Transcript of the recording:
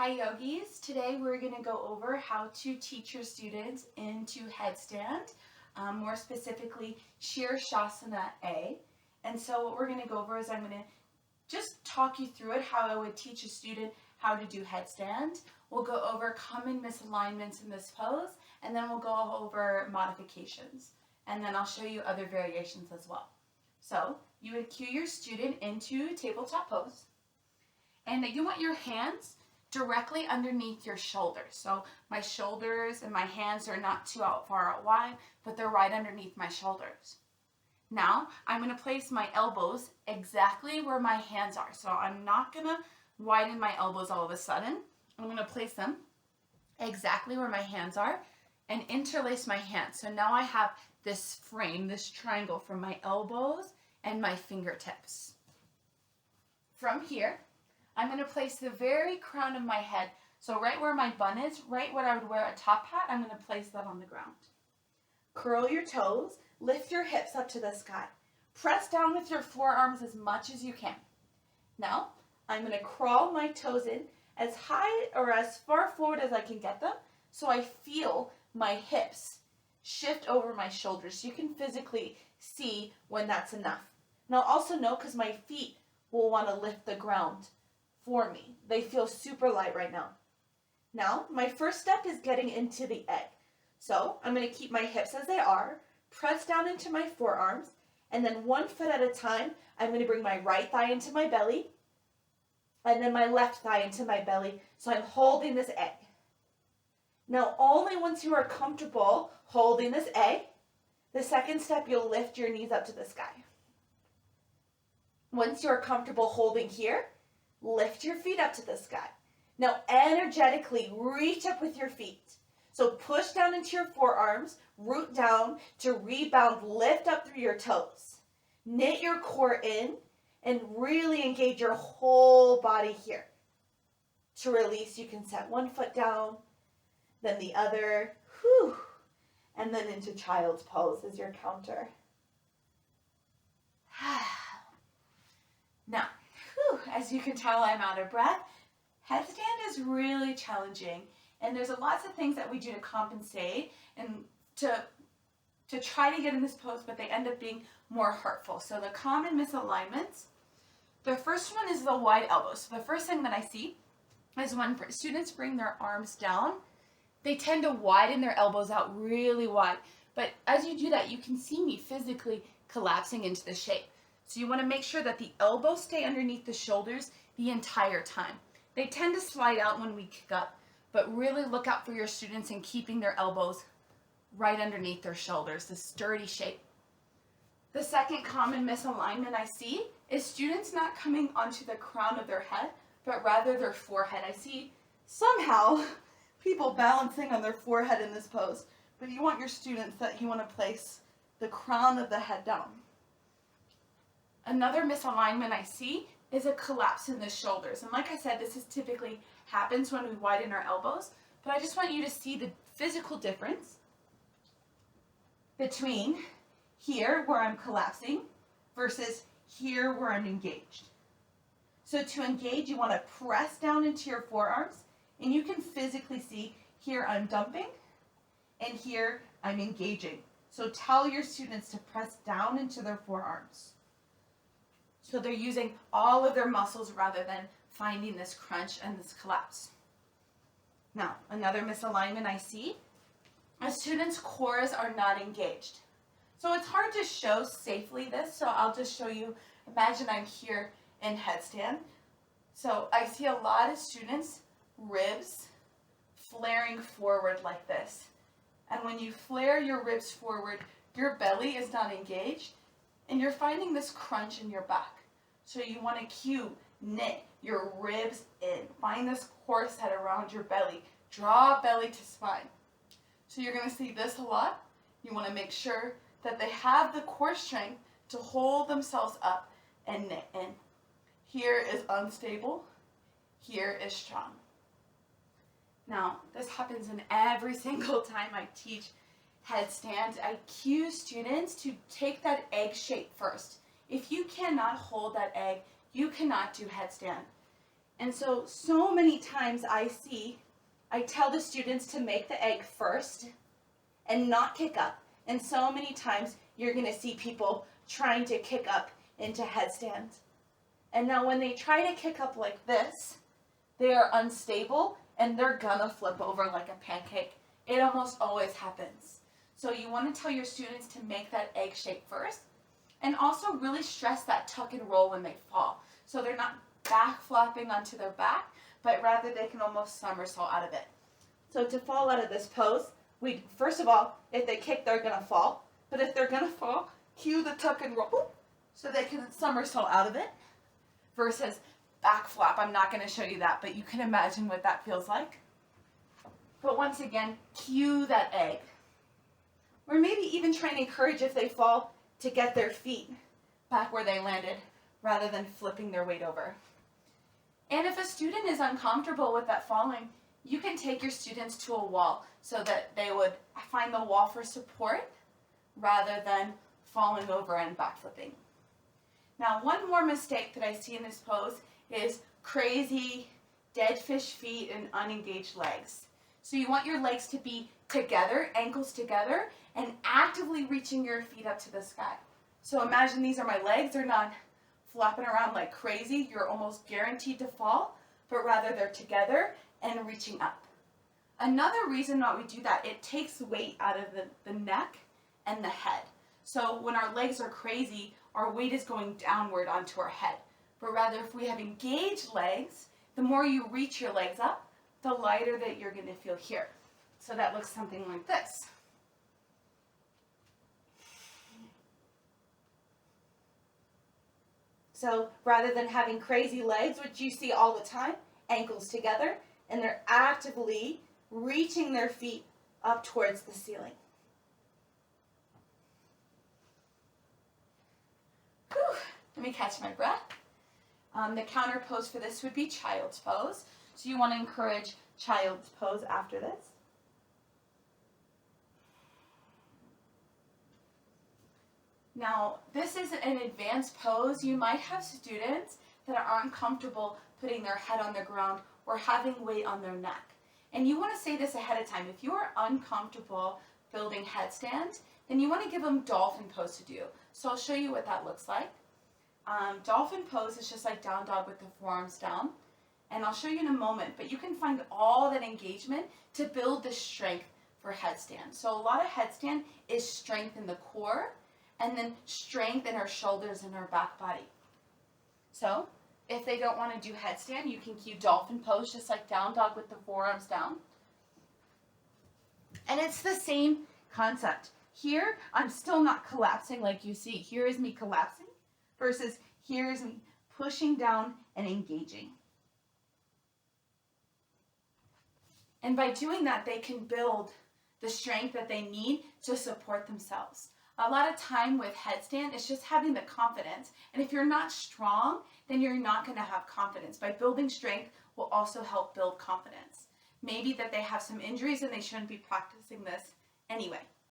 Hi yogis, today we're going to go over how to teach your students into headstand, more specifically Sirsasana A. And so what we're going to go over is I'm going to just talk you through it, how I would teach a student how to do headstand. We'll go over common misalignments in this pose, and then we'll go over modifications. And then I'll show you other variations as well. So you would cue your student into tabletop pose, and you want your hands directly underneath your shoulders. So my shoulders and my hands are not too far out wide, but they're right underneath my shoulders. Now I'm going to place my elbows exactly where my hands are. So I'm not going to widen my elbows all of a sudden. I'm going to place them exactly where my hands are and interlace my hands. So now I have this frame, this triangle from my elbows and my fingertips. From here, I'm going to place the very crown of my head, so right where my bun is, right where I would wear a top hat, I'm going to place that on the ground. Curl your toes, lift your hips up to the sky. Press down with your forearms as much as you can. Now, I'm going to crawl my toes in as high or as far forward as I can get them, so I feel my hips shift over my shoulders, so you can physically see when that's enough. Now also know, because my feet will want to lift the ground for me. They feel super light right now. Now, my first step is getting into the egg. So I'm going to keep my hips as they are, press down into my forearms, and then 1 foot at a time, I'm going to bring my right thigh into my belly, and then my left thigh into my belly. So I'm holding this egg. Now, only once you are comfortable holding this egg, the second step, you'll lift your knees up to the sky. Once you're comfortable holding here, lift your feet up to the sky. Now energetically reach up with your feet. So push down into your forearms, root down to rebound, lift up through your toes. Knit your core in and really engage your whole body here. To release, you can set 1 foot down, then the other, and then into child's pose as your counter. Now, as you can tell, I'm out of breath. Headstand is really challenging, and there's lots of things that we do to compensate and to try to get in this pose, but they end up being more hurtful. So the common misalignments, the first one is the wide elbow. So the first thing that I see is when students bring their arms down, they tend to widen their elbows out really wide. But as you do that, you can see me physically collapsing into the shape. So you want to make sure that the elbows stay underneath the shoulders the entire time. They tend to slide out when we kick up, but really look out for your students in keeping their elbows right underneath their shoulders, this sturdy shape. The second common misalignment I see is students not coming onto the crown of their head, but rather their forehead. I see somehow people balancing on their forehead in this pose, but you want your students that you want to place the crown of the head down. Another misalignment I see is a collapse in the shoulders. And like I said, this typically happens when we widen our elbows, but I just want you to see the physical difference between here where I'm collapsing versus here where I'm engaged. So to engage, you want to press down into your forearms, and you can physically see here I'm dumping and here I'm engaging. So tell your students to press down into their forearms. So they're using all of their muscles rather than finding this crunch and this collapse. Now, another misalignment I see is students' cores are not engaged. So it's hard to show safely this, so I'll just show you. Imagine I'm here in headstand. So I see a lot of students' ribs flaring forward like this. And when you flare your ribs forward, your belly is not engaged, and you're finding this crunch in your back. So you want to knit your ribs in. Find this core set around your belly. Draw belly to spine. So you're going to see this a lot. You want to make sure that they have the core strength to hold themselves up and knit in. Here is unstable. Here is strong. Now, this happens in every single time I teach headstand. I cue students to take that egg shape first. If you cannot hold that egg, you cannot do headstand. And so many times I tell the students to make the egg first and not kick up. And so many times you're going to see people trying to kick up into headstand. And now when they try to kick up like this, they are unstable and they're gonna flip over like a pancake. It almost always happens. So you want to tell your students to make that egg shape first, and also really stress that tuck and roll when they fall. So they're not back flopping onto their back, but rather they can almost somersault out of it. So to fall out of this pose, first of all, if they kick, they're gonna fall. But if they're gonna fall, cue the tuck and roll so they can somersault out of it versus back flop. I'm not going to show you that, but you can imagine what that feels like. But once again, cue that egg. Or maybe even try and encourage, if they fall, to get their feet back where they landed rather than flipping their weight over. And if a student is uncomfortable with that falling, you can take your students to a wall so that they would find the wall for support rather than falling over and backflipping. Now, one more mistake that I see in this pose is crazy dead fish feet and unengaged legs. So you want your legs to be together, ankles together, and actively reaching your feet up to the sky. So imagine these are my legs. They're not flopping around like crazy. You're almost guaranteed to fall, but rather they're together and reaching up. Another reason why we do that, it takes weight out of the neck and the head. So when our legs are crazy, our weight is going downward onto our head. But rather, if we have engaged legs, the more you reach your legs up, the lighter that you're going to feel here. So that looks something like this. So rather than having crazy legs, which you see all the time, ankles together, and they're actively reaching their feet up towards the ceiling. Whew. Let me catch my breath. The counter pose for this would be child's pose. So you want to encourage child's pose after this. Now, this is an advanced pose. You might have students that are uncomfortable putting their head on the ground or having weight on their neck. And you want to say this ahead of time. If you are uncomfortable building headstand, then you want to give them dolphin pose to do. So I'll show you what that looks like. Dolphin pose is just like down dog with the forearms down. And I'll show you in a moment, but you can find all that engagement to build the strength for headstand. So a lot of headstand is strength in the core and then strength in our shoulders and our back body. So if they don't want to do headstand, you can cue dolphin pose, just like down dog with the forearms down. And it's the same concept. Here, I'm still not collapsing like you see. Here is me collapsing versus here is me pushing down and engaging. And by doing that, they can build the strength that they need to support themselves. A lot of time with headstand, it's just having the confidence. And if you're not strong, then you're not going to have confidence. By building strength will also help build confidence. Maybe that they have some injuries and they shouldn't be practicing this anyway.